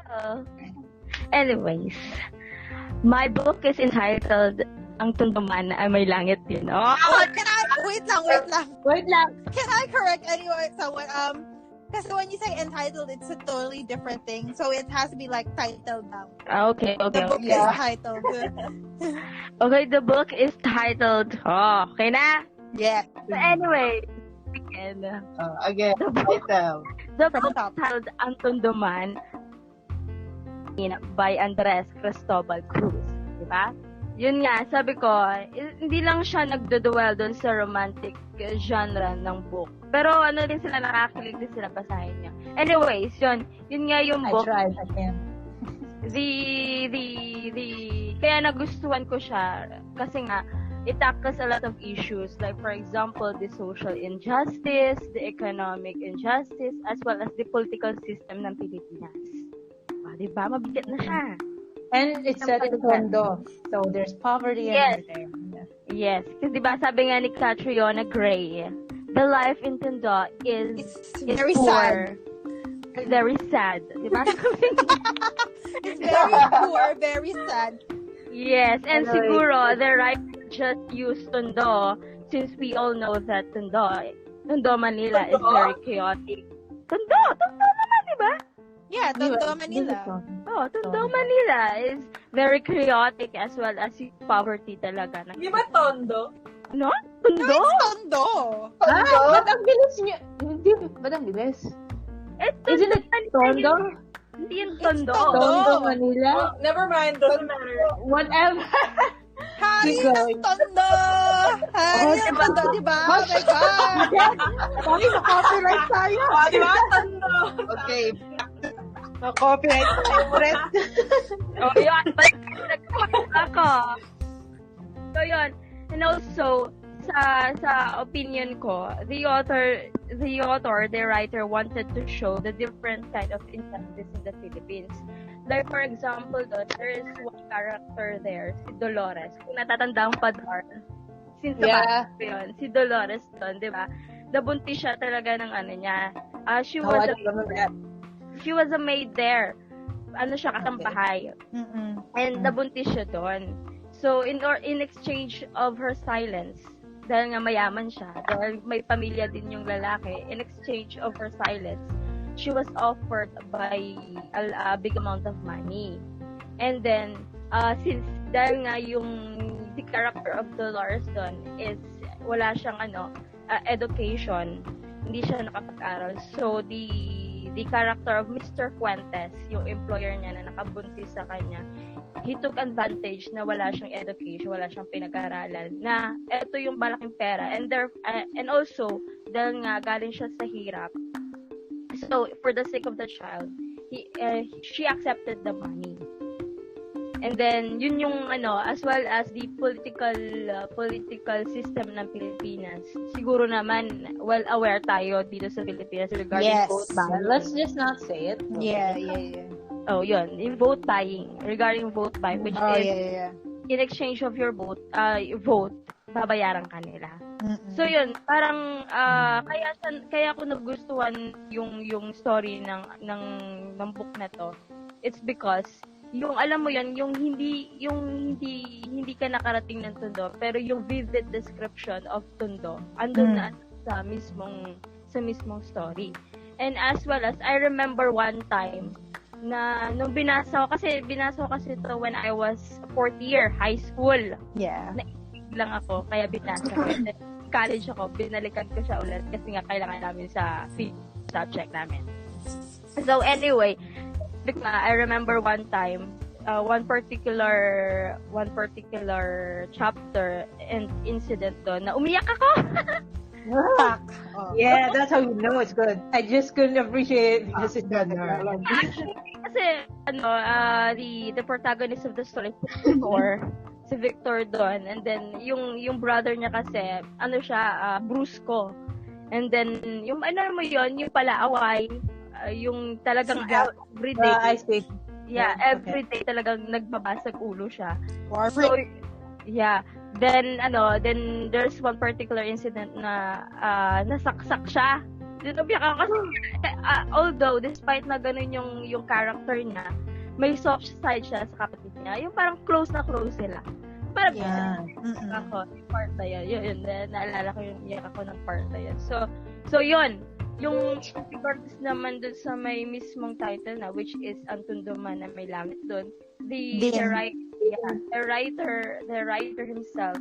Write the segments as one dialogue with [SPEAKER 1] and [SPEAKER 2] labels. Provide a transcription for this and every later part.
[SPEAKER 1] Well, anyways, my book is entitled Ang Tundo Man ay May Langit Din. Oh!
[SPEAKER 2] Can I, wait lang.
[SPEAKER 3] Wait lang.
[SPEAKER 2] Can I correct someone? Because when you say entitled, it's a totally different thing. So it has to be like titled now.
[SPEAKER 1] Okay.
[SPEAKER 2] The book is titled.
[SPEAKER 1] Okay, the book is titled, okay na?
[SPEAKER 2] Yeah.
[SPEAKER 1] So anyway, again,
[SPEAKER 3] Again, title.
[SPEAKER 1] the
[SPEAKER 2] From
[SPEAKER 1] book
[SPEAKER 2] top.
[SPEAKER 1] is titled Ang Tundo Man by Andres Cristobal Cruz. Diba? Yun nga, sabi ko, hindi lang siya nagdo-dwell doon sa romantic genre ng book. Pero ano din sila, nakakilig din sila basahin niya. Anyways, yun nga yung book.
[SPEAKER 3] I tried again.
[SPEAKER 1] Kaya nagustuhan ko siya kasi nga, it tackles a lot of issues, like for example, the social injustice, the economic injustice, as well as the political system ng Pilipinas. Diba? Mabigat na siya.
[SPEAKER 3] And it's set in Tundo. So there's poverty and everything.
[SPEAKER 1] Yes. Kasi diba sabi nga ni Catriona Gray, the life in Tundo is
[SPEAKER 2] very
[SPEAKER 1] poor.
[SPEAKER 2] sad.
[SPEAKER 1] It's very sad. Diba?
[SPEAKER 2] It's very poor, very sad.
[SPEAKER 1] Yes. And siguro, the writer just used Tundo since we all know that Tundo, Manila is very chaotic. Tundo naman, diba?
[SPEAKER 2] Yeah, Tundo, Manila.
[SPEAKER 1] Tundo, Manila is very chaotic as well as yung poverty talaga.
[SPEAKER 4] Di ba Tondo?
[SPEAKER 1] No?
[SPEAKER 2] No,
[SPEAKER 1] Tundo?
[SPEAKER 2] it's Tondo.
[SPEAKER 3] Ba't ang bilis niya? Hindi, ba't ang bilis? Isn't it Tondo?
[SPEAKER 1] Hindi yung Tondo.
[SPEAKER 3] Tondo, Manila?
[SPEAKER 4] Oh, never mind, doesn't matter.
[SPEAKER 3] Whatever.
[SPEAKER 2] Hari ng Tondo! Hari ng Tondo, diba? Oh my God!
[SPEAKER 3] Sorry, na-copyright tayo.
[SPEAKER 4] Di ba Tondo?
[SPEAKER 3] Okay. Na-copyright tayo ulit.
[SPEAKER 1] Yun. Ako. So, yun. And also, sa opinion ko, the writer wanted to show the different kind of injustice in the Philippines. Like, for example, there is one character there, si Dolores. Kung natatandaan pa doon, since yun, si Dolores doon, di ba? Nabuntis siya talaga ng ano niya. She was a maid there. Ano siya, kasambahay. And nabuntis siya doon. So, in exchange of her silence, dahil nga mayaman siya, dahil may pamilya din yung lalaki, in exchange of her silence, she was offered by a big amount of money. And then, since dahil nga the character of Dolores doon is wala siyang education, hindi siya nakapag-aral. So, the character of Mr. Fuentes, yung employer niya na nakabuntis sa kanya, he took advantage na wala siyang education, wala siyang pinag-aralan, na eto yung malaking pera. And also, dahil nga galing siya sa hirap, so for the sake of the child, she accepted the money. And then, yun yung as well as the political system ng Pilipinas. Siguro naman, well aware tayo dito sa Pilipinas regarding vote buying.
[SPEAKER 3] Let's just not say it.
[SPEAKER 2] Yeah.
[SPEAKER 1] Oh, yun. Yung vote buying. Regarding vote buying, which is, in exchange of your vote, babayaran ka nila. So, yun. Parang, kaya ko nagustuhan yung story ng book na to. It's because, yung alam mo yan, yung hindi ka nakarating ng Tundo, pero yung vivid description of Tundo andun na sa mismong story. And as well as I remember one time na nung binasa ko kasi ito when I was 4th year high school.
[SPEAKER 2] Yeah.
[SPEAKER 1] Naisip lang ako kaya binasa ko. College ako, binalikan ko siya ulit kasi nga kailangan namin sa subject namin. So anyway, I remember one time, one particular chapter and incident doon na umiyak ako.
[SPEAKER 3] Yeah, that's how you know it's good. I just couldn't appreciate it because it's good.
[SPEAKER 1] Kasi the protagonist of the story si Victor doon, and then yung brother niya kasi brusko. And then yung yung palaaway, yung talagang everyday.
[SPEAKER 3] I see.
[SPEAKER 1] Yeah, everyday talagang nagbabasag ulo siya.
[SPEAKER 2] So,
[SPEAKER 1] yeah. Then there's one particular incident na nasaksak siya Umiyak ako kasi, although, despite na ganun yung character niya, may soft side siya sa kapatid niya. Yung parang close na close sila. Parang ako, yung part na yun, naalala ko yung iyak ako ng part na yun. So yun, yung regardless naman dun sa may mismong title na, which is Ang Tundo Man na May Langit dun, the writer himself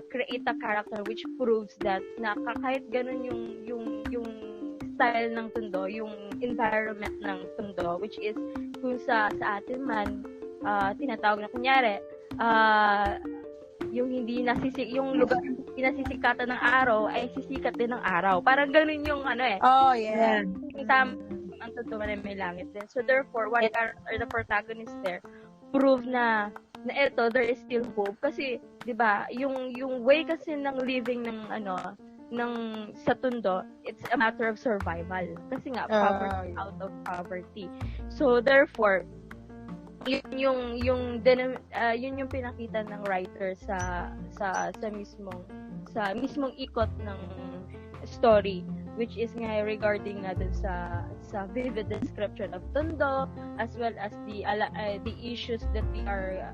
[SPEAKER 1] create a character which proves that na kahit ganun yung style ng Tundo, yung environment ng Tundo, which is kung sa atin man tinatawag na kunyari yung yung lugar na hindi nasisikatan ng araw ay sisikat din ng araw. Parang ganun yung
[SPEAKER 2] Oh, yeah.
[SPEAKER 1] Yung ang Tundo Man May Langit din. So therefore, one character, the protagonist there, prove na eto, there is still hope. Kasi, di ba, yung way kasi ng living ng sa Tundo, it's a matter of survival. Kasi nga, poverty out of poverty. So therefore, yun yung pinakita ng writer sa mismong ikot ng story, which is nga regarding nga dun sa vivid description of Tundo, as well as the issues that we are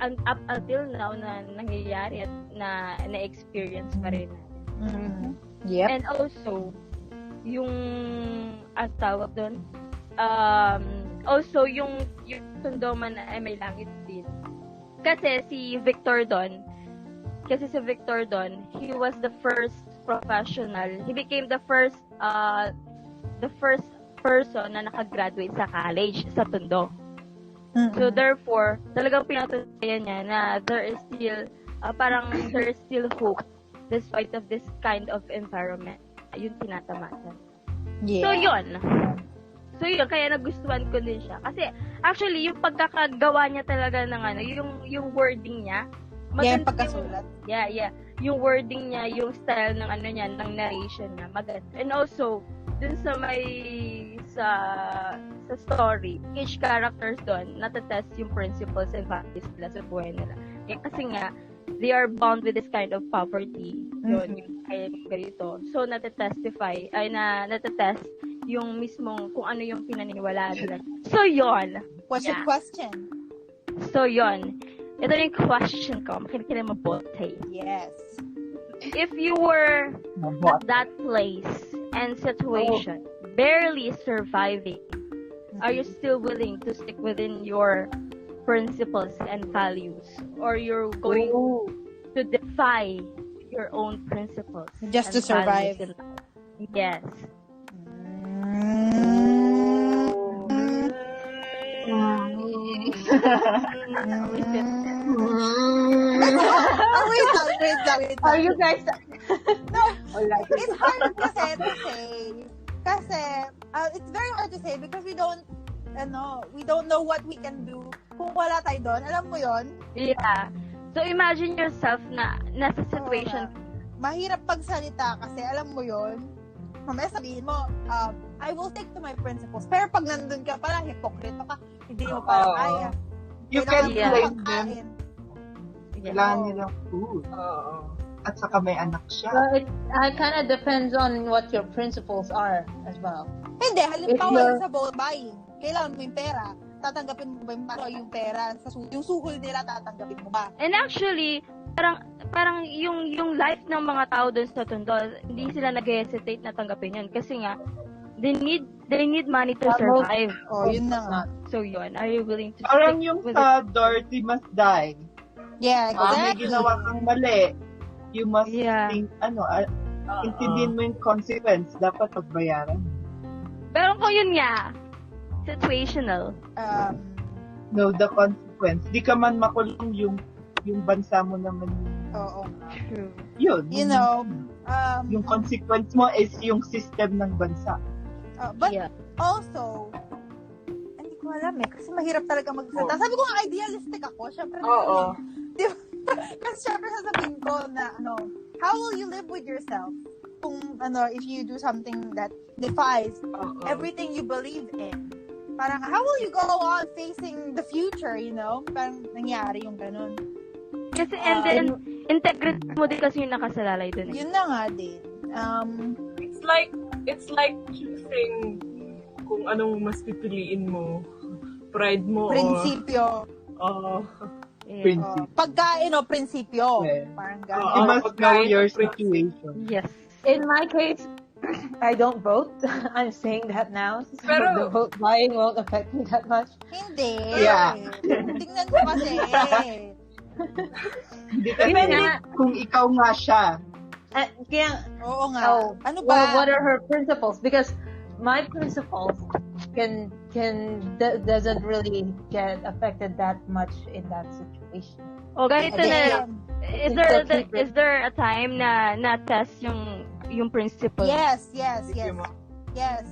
[SPEAKER 1] up until now na nangyayari at na experience pa rin natin.
[SPEAKER 2] Yep.
[SPEAKER 1] And also yung tawag doon, also yung Tundo Man ay May Langit din. Kasi si Victor Don, he was the first professional. He became the first person na nakagraduate sa college sa Tundo. So therefore, talagang pinatunayan niya na there is still hope despite of this kind of environment. Yung tinatamatan. Yeah. So yun, kaya nagustuhan ko din siya. Kasi, actually, yung pagkakagawa niya talaga ng yung wording niya,
[SPEAKER 2] maganda yung pagkasulat.
[SPEAKER 1] Yeah. Yung wording niya, yung style ng ng narration niya, maganda. And also, dun sa story, each characters doon, natatest yung principles and values nila sa buhay nila. Kasi nga, they are bound with this kind of poverty. Yun, yung kaya ganito. So, natatest yung mismong kung ano yung pinaniniwalaan nila. So, yun.
[SPEAKER 2] What's your question?
[SPEAKER 1] So, yun. Ito yung question ko. Makinig ka na mabuti.
[SPEAKER 2] Yes.
[SPEAKER 1] If you were at that place and situation, barely surviving, are you still willing to stick within your principles and values? Or you're going to defy your own principles
[SPEAKER 2] just to survive?
[SPEAKER 1] Yes.
[SPEAKER 2] Wait lang.
[SPEAKER 3] Are you guys...
[SPEAKER 2] No, it's hard kasi to say. Kasi, it's very hard to say because we don't know what we can do kung wala tayo doon. Alam mo yon?
[SPEAKER 1] Yeah. So, imagine yourself na nasa situation.
[SPEAKER 2] Mahirap pagsalita kasi, alam mo yon? Mamaya sabihin mo, I will stick to my principles. Pero pag nandun ka pala, hypocrite ka, hindi mo pala kaya.
[SPEAKER 5] You can blame them.
[SPEAKER 1] Kailangan
[SPEAKER 5] nilang food. At saka may anak siya.
[SPEAKER 3] Well, it kind of depends on what your principles are as well.
[SPEAKER 2] Hindi, halimbawa sa boat buying, kailangan mo yung pera. Tatanggapin mo ba yung pera? Yung suhol nila, tatanggapin mo ba?
[SPEAKER 1] And actually, parang yung life ng mga tao doon sa Tundo, hindi sila nag-hesitate na tanggapin yun. Kasi nga, they need money to survive.
[SPEAKER 2] Yun na nga.
[SPEAKER 1] So yun, are you willing to
[SPEAKER 5] parang
[SPEAKER 1] stick
[SPEAKER 5] yung
[SPEAKER 1] with
[SPEAKER 5] sa Dorothy Must Die.
[SPEAKER 2] Yeah, exactly.
[SPEAKER 5] May ginawa kang mali. You must think, intindihin mo yung consequence. Dapat pagbayaran.
[SPEAKER 1] Pero kung yun nga, situational.
[SPEAKER 5] No, the consequence. Di ka man makulong yung bansa mo naman.
[SPEAKER 2] Oo.
[SPEAKER 1] True.
[SPEAKER 5] Yun.
[SPEAKER 2] You know,
[SPEAKER 5] yung consequence mo is yung system ng bansa.
[SPEAKER 2] But also, hindi ko alam kasi mahirap talaga magsalita. Sabi ko nga idealistic ako. Syempre, diba? Kasi syempre sasabihin ko na, how will you live with yourself? Kung, if you do something that defies everything you believe in. Parang, how will you go on facing the future, Parang nangyari yung ganun.
[SPEAKER 1] Kasi, and then, integrity mo din kasi yung nakasalalay dun.
[SPEAKER 2] Yun na nga din.
[SPEAKER 4] like choosing kung anong mas pipiliin mo. Pride mo
[SPEAKER 2] prinsipyo.
[SPEAKER 5] Prinsipyo.
[SPEAKER 2] Pagkain o prinsipyo.
[SPEAKER 5] Yeah.
[SPEAKER 2] Parang
[SPEAKER 5] You
[SPEAKER 2] gano'n.
[SPEAKER 5] must know your situation.
[SPEAKER 1] Yes.
[SPEAKER 3] In my case, I don't vote. I'm saying that now. So
[SPEAKER 4] Pero-
[SPEAKER 3] the vote buying won't affect me that much.
[SPEAKER 2] Hindi.
[SPEAKER 5] Yeah.
[SPEAKER 2] Tingnan mo kasi.
[SPEAKER 5] Hindi kasi
[SPEAKER 3] Depende.
[SPEAKER 5] kung ikaw nga siya.
[SPEAKER 3] Kaya,
[SPEAKER 2] Oo nga.
[SPEAKER 3] oh,
[SPEAKER 2] Ano
[SPEAKER 3] well,
[SPEAKER 2] ba?
[SPEAKER 3] what are her principles? Because my principles doesn't really get affected that much in that situation.
[SPEAKER 1] O ganito na lang.
[SPEAKER 2] Again.
[SPEAKER 1] Is there a time na test yung principle?
[SPEAKER 2] Yes.
[SPEAKER 5] Yes.
[SPEAKER 2] Not, yes.